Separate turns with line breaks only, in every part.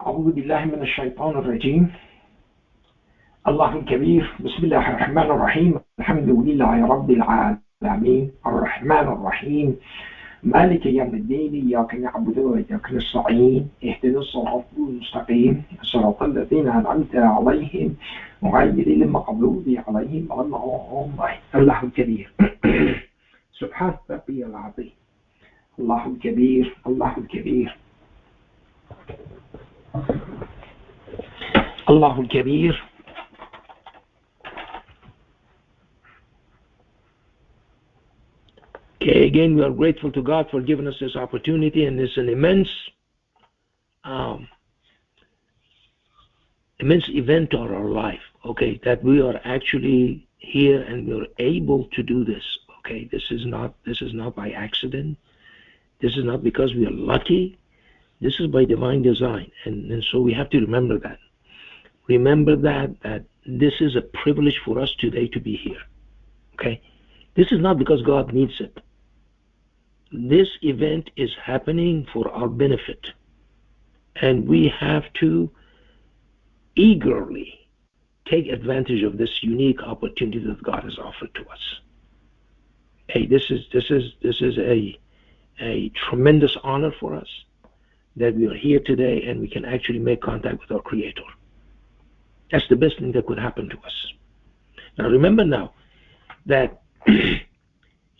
أعوذ بالله من الشيطان الرجيم. الله الكبير. بسم الله الرحمن الرحيم. الحمد لله رب العالمين الرحمن الرحيم مالك يوم الدين. إياك نعبد وإياك نستعين. اهدنا الصراط المستقيم صراط الذين أنعمت عليهم غير المغضوب عليهم ولا الضالين. الله الكبير. سبحان ربي العظيم. الله الكبير. الله الكبير. الله الكبير. Okay, again, we are grateful to God for giving us this opportunity, and it's an immense event of our life, okay, that we are actually here and we are able to do this, okay. This is not by accident. This is not because we are lucky. This is by divine design, and so we have to remember that. Remember that this is a privilege for us today to be here, okay. This is not because God needs it. This event is happening for our benefit, and we have to eagerly take advantage of this unique opportunity that God has offered to us. Hey, this is a tremendous honor for us that we are here today and we can actually make contact with our Creator. That's the best thing that could happen to us. Now remember now that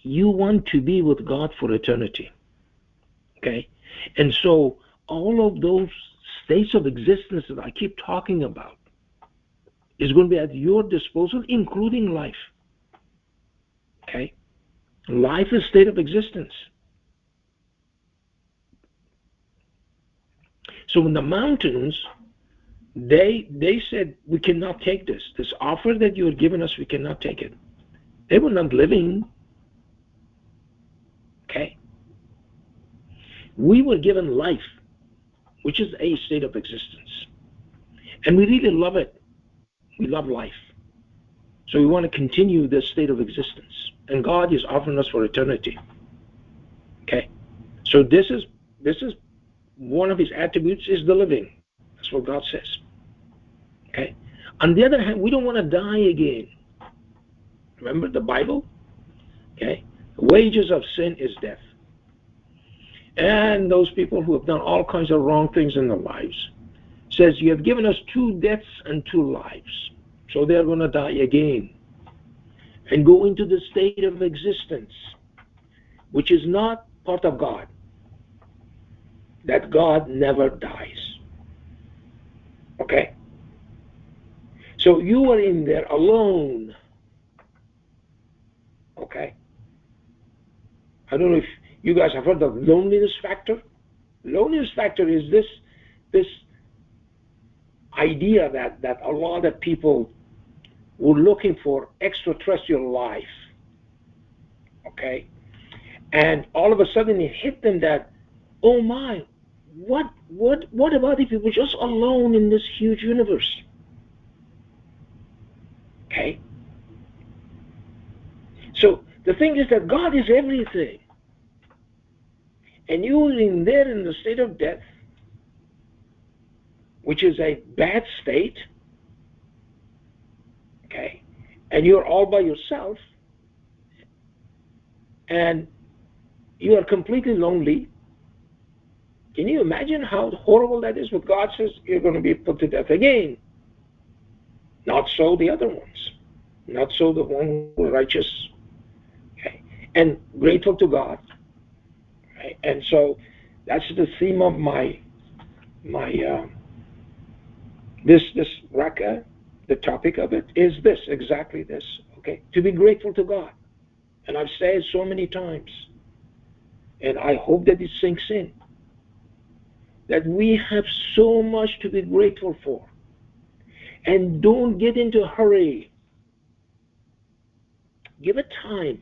you want to be with God for eternity, okay? And so all of those states of existence that I keep talking about is going to be at your disposal, including life, okay? Life is a state of existence. So when the mountains, they said, we cannot take this offer that you are giving us, we cannot take it. They were not living. Okay. We were given life, which is a state of existence. And we really love it. We love life. So we want to continue this state of existence. And God is offering us for eternity. Okay. So this is one of his attributes is the living. That's what God says. Okay. On the other hand, we don't want to die again. Remember the Bible? Okay. The wages of sin is death. And those people who have done all kinds of wrong things in their lives says, you have given us 2 deaths and 2 lives. So they're going to die again and go into the state of existence, which is not part of God. That God never dies. Okay? So you are in there alone. Okay? I don't know if you guys have heard of loneliness factor. Loneliness factor is this idea that a lot of people were looking for extraterrestrial life. Okay? And all of a sudden it hit them that, oh my, what about if we were just alone in this huge universe? Okay? So the thing is that God is everything. And you're in there in the state of death, which is a bad state, okay? And you're all by yourself, and you are completely lonely. Can you imagine how horrible that is? But God says you're going to be put to death again. Not so the other ones. Not so the one who are righteous. Okay? And grateful to God. Right? And so that's the theme of my this raka. The topic of it is this, exactly this. Okay? To be grateful to God. And I've said it so many times. And I hope that it sinks in. That we have so much to be grateful for. And don't get into a hurry. Give it time.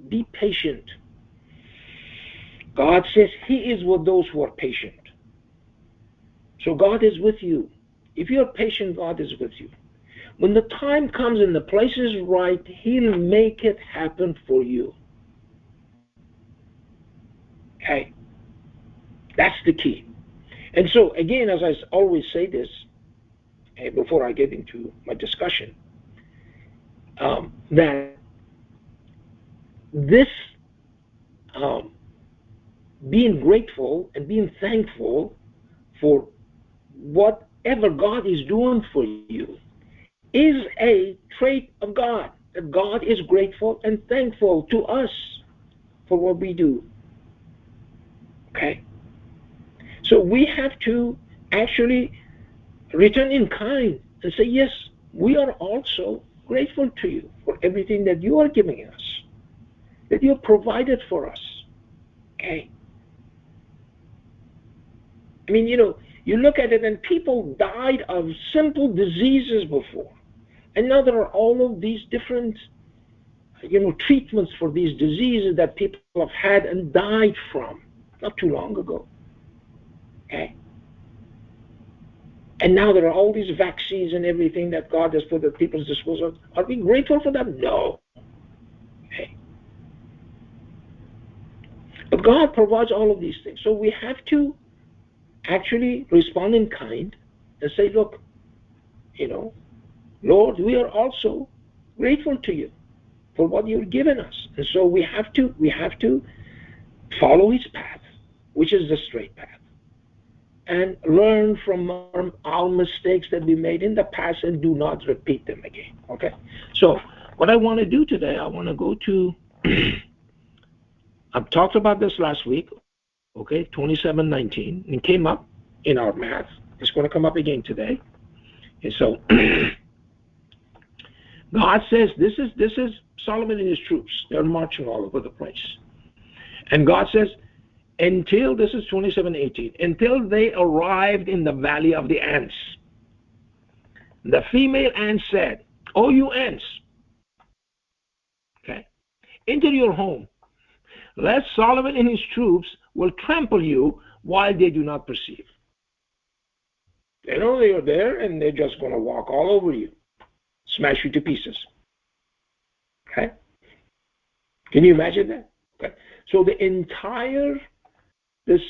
Be patient. God says he is with those who are patient. So God is with you. If you're patient, God is with you. When the time comes and the place is right, he'll make it happen for you. Okay? That's the key. And so, again, as I always say this, before I get into my discussion, that this um, being grateful and being thankful for whatever God is doing for you is a trait of God. That God is grateful and thankful to us for what we do. Okay? So we have to actually return in kind and say, yes, we are also grateful to you for everything that you are giving us, that you have provided for us. Okay? I mean, you look at it and people died of simple diseases before. And now there are all of these different, treatments for these diseases that people have had and died from not too long ago. Okay? And now there are all these vaccines and everything that God has put at people's disposal. Are we grateful for them? No. Okay. But God provides all of these things. So we have to actually respond in kind and say, look, Lord, we are also grateful to you for what you've given us. And so we have to follow his path, which is the straight path, and learn from our mistakes that we made in the past and do not repeat them again. Okay? So what I want to do today, I want to go to, I've talked about this last week, okay, 27:19, and came up in our math. It's going to come up again today. And so God says, this is Solomon and his troops. They're marching all over the place. And God says, until, this is 27:18, until they arrived in the valley of the ants, the female ant said, "Oh, you ants, okay, enter your home, lest Solomon and his troops will trample you while they do not perceive." They know they are there, and they're just going to walk all over you, smash you to pieces. Okay? Can you imagine that? Okay. So the entire this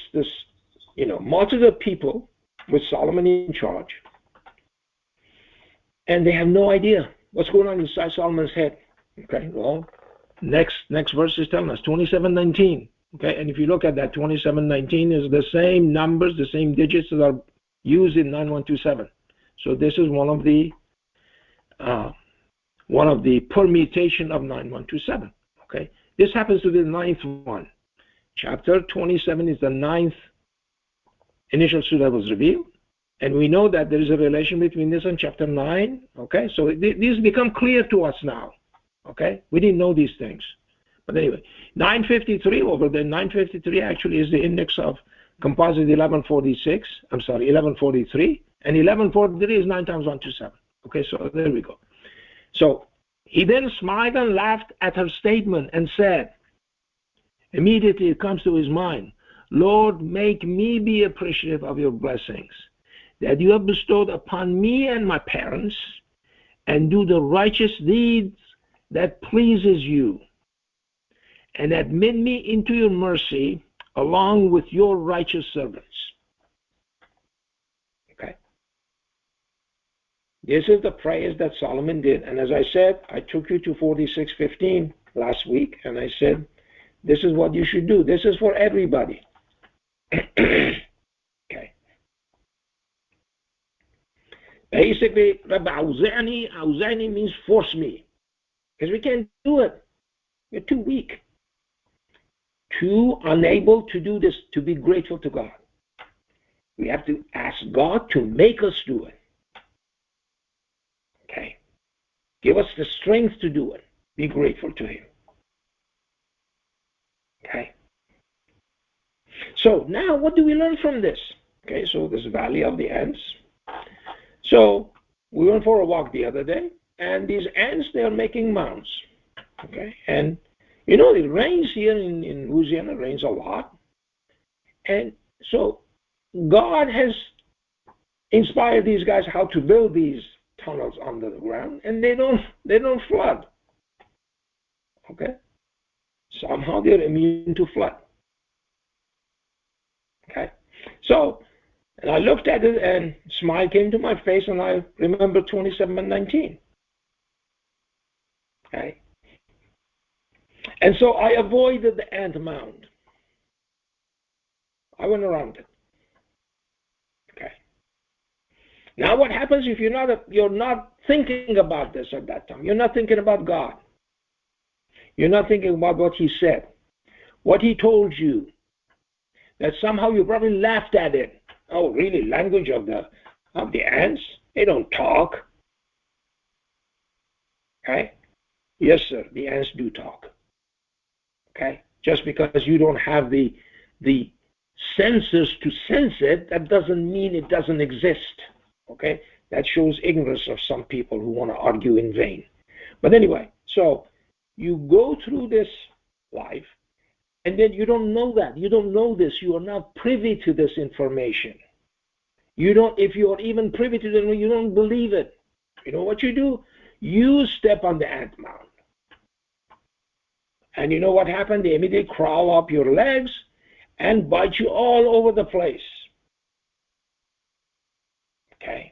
multitude of people with Solomon in charge, and they have no idea what's going on inside Solomon's head. Okay, well, next verse is telling us 27:19. Okay, and if you look at that, 27:19 is the same numbers, the same digits that are used in 9127. So this is one of the permutation of 9127. Okay, this happens to be the ninth one. Chapter 27 is the ninth initial surah that was revealed, and we know that there is a relation between this and chapter 9. Okay, so these become clear to us now. Okay, we didn't know these things, but anyway, 953 over there. 953 actually is the index of composite 1146. I'm sorry, 1143, and 1143 is 9 times 127. Okay, so there we go. So he then smiled and laughed at her statement and said, immediately it comes to his mind, "Lord, make me be appreciative of your blessings that you have bestowed upon me and my parents, and do the righteous deeds that pleases you, and admit me into your mercy along with your righteous servants." Okay. This is the prayers that Solomon did. And as I said, I took you to 46:15 last week, and I said, this is what you should do. This is for everybody. Okay. Basically, Rabbi Auzani means force me. Because we can't do it. We're too weak. Too unable to do this, to be grateful to God. We have to ask God to make us do it. Okay. Give us the strength to do it. Be grateful to him. Okay. So now what do we learn from this? Okay, so this valley of the ants. So we went for a walk the other day, and these ants, they are making mounds. Okay, and it rains here in Louisiana, it rains a lot. And so God has inspired these guys how to build these tunnels under the ground, and they don't flood. Okay? Somehow they're immune to flood. Okay? So And I looked at it and a smile came to my face, and I remember 27:19. Okay? And so I avoided the ant mound. I went around it. Okay. Now what happens if you're not thinking about this at that time? You're not thinking about God. You're not thinking about what He said, what He told you. That somehow you probably laughed at it. Oh, really? Language of the ants? They don't talk. Okay? Yes, sir. The ants do talk. Okay? Just because you don't have the senses to sense it, that doesn't mean it doesn't exist. Okay? That shows ignorance of some people who want to argue in vain. But anyway, so you go through this life, and then you don't know that. You don't know this. You are not privy to this information. If you are even privy to it, you don't believe it. You know what you do? You step on the ant mound. And you know what happened? They immediately crawl up your legs and bite you all over the place. Okay.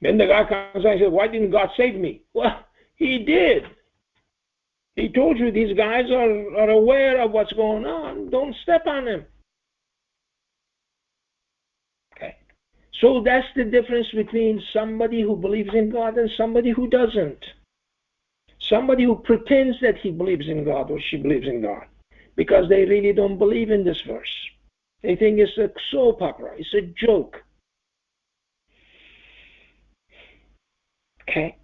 Then the guy comes and says, why didn't God save me? Well, He did. He told you these guys are aware of what's going on. Don't step on them. Okay. So that's the difference between somebody who believes in God and somebody who doesn't. Somebody who pretends that he believes in God or she believes in God because they really don't believe in this verse. They think it's a soap opera. It's a joke. Okay.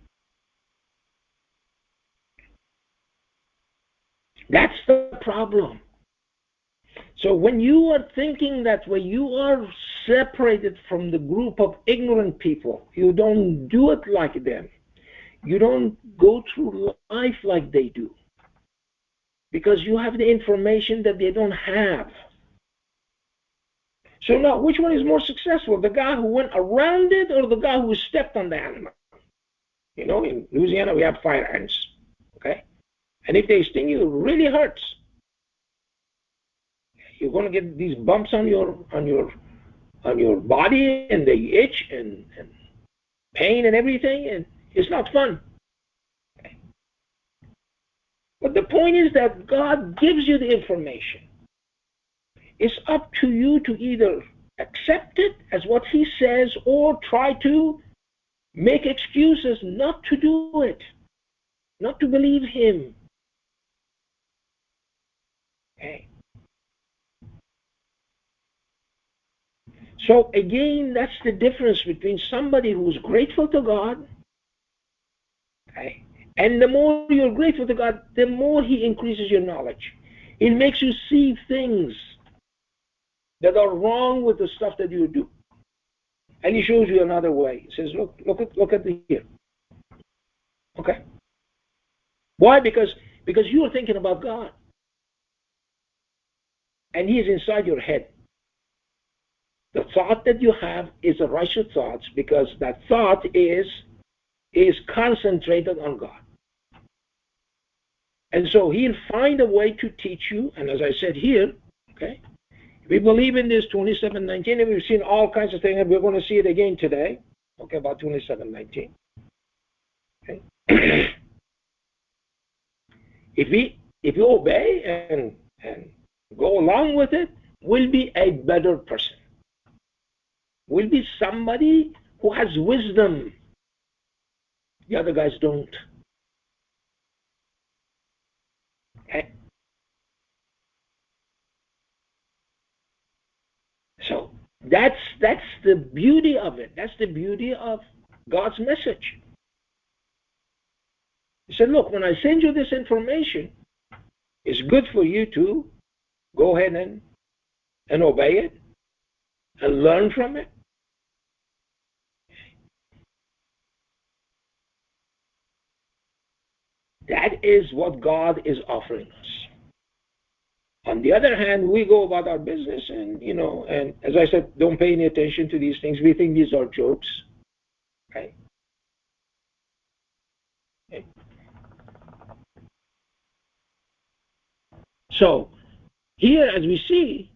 That's the problem. So when you are thinking that way, you are separated from the group of ignorant people. You don't do it like them. You don't go through life like they do. Because you have the information that they don't have. So now, which one is more successful? The guy who went around it or the guy who stepped on the animal? You know, in Louisiana, we have fire ants. Okay? And if they sting you, it really hurts. You're going to get these bumps on your body, and they itch and pain and everything, and it's not fun. Okay. But the point is that God gives you the information. It's up to you to either accept it as what He says or try to make excuses not to do it, not to believe Him. Okay. So again, that's the difference between somebody who's grateful to God, okay, and the more you're grateful to God, the more He increases your knowledge. It makes you see things that are wrong with the stuff that you do. And He shows you another way. He says, look at here. Okay? Why? Because you are thinking about God. And He is inside your head. The thought that you have is a righteous thought because that thought is concentrated on God. And so He'll find a way to teach you, and as I said here, okay, we believe in this 27:19, and we've seen all kinds of things, and we're going to see it again today, okay, about 27:19. Okay. If you obey and go along with it, we'll be a better person. We'll be somebody who has wisdom. The other guys don't. Okay. So that's the beauty of it. That's the beauty of God's message. He said, look, when I send you this information, it's good for you to go ahead and obey it and learn from it. That is what God is offering us. On the other hand, we go about our business and, and as I said, don't pay any attention to these things. We think these are jokes. Okay? Okay. So, here as we see,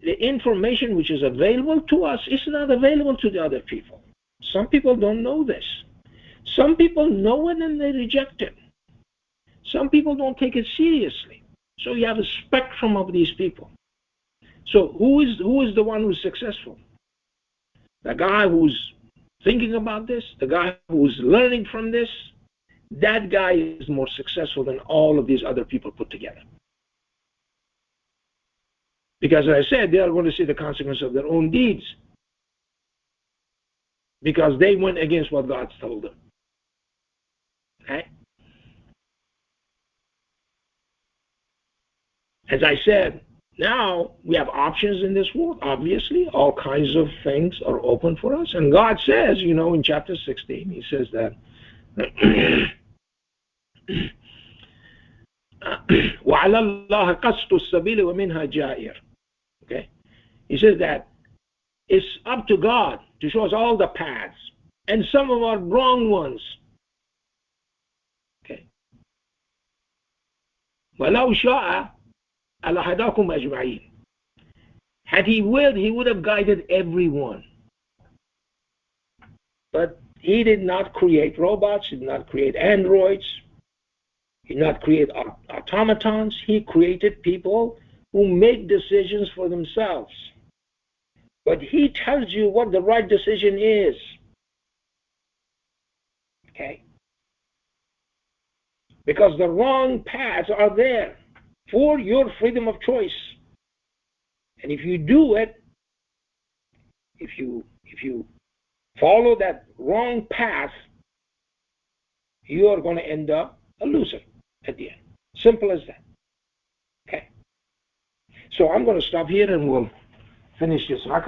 the information which is available to us is not available to the other people. Some people don't know this. Some people know it and they reject it. Some people don't take it seriously. So you have a spectrum of these people. So who is the one who's successful? The guy who's thinking about this, the guy who's learning from this, that guy is more successful than all of these other people put together. Because as I said, they are going to see the consequence of their own deeds. Because they went against what God told them. Okay? As I said, now we have options in this world. Obviously, all kinds of things are open for us. And God says, in chapter 16, he says that وَعَلَى اللَّهِ قَصْدُ السَّبِيلِ وَمِنْهَا جَائِرٌ. Okay? He says that it's up to God to show us all the paths, and some of our wrong ones. Okay? وَلَوْ شَاءَ لَهَدَاكُمْ أَجْمَعِينَ. Had he willed, he would have guided everyone. But he did not create robots, he did not create androids, he did not create automatons. He created people who make decisions for themselves. But he tells you what the right decision is. Okay? Because the wrong paths are there for your freedom of choice. And if you do it, if you follow that wrong path, you are going to end up a loser at the end. Simple as that. Okay? So I'm going to stop here and we'll finish this rakah.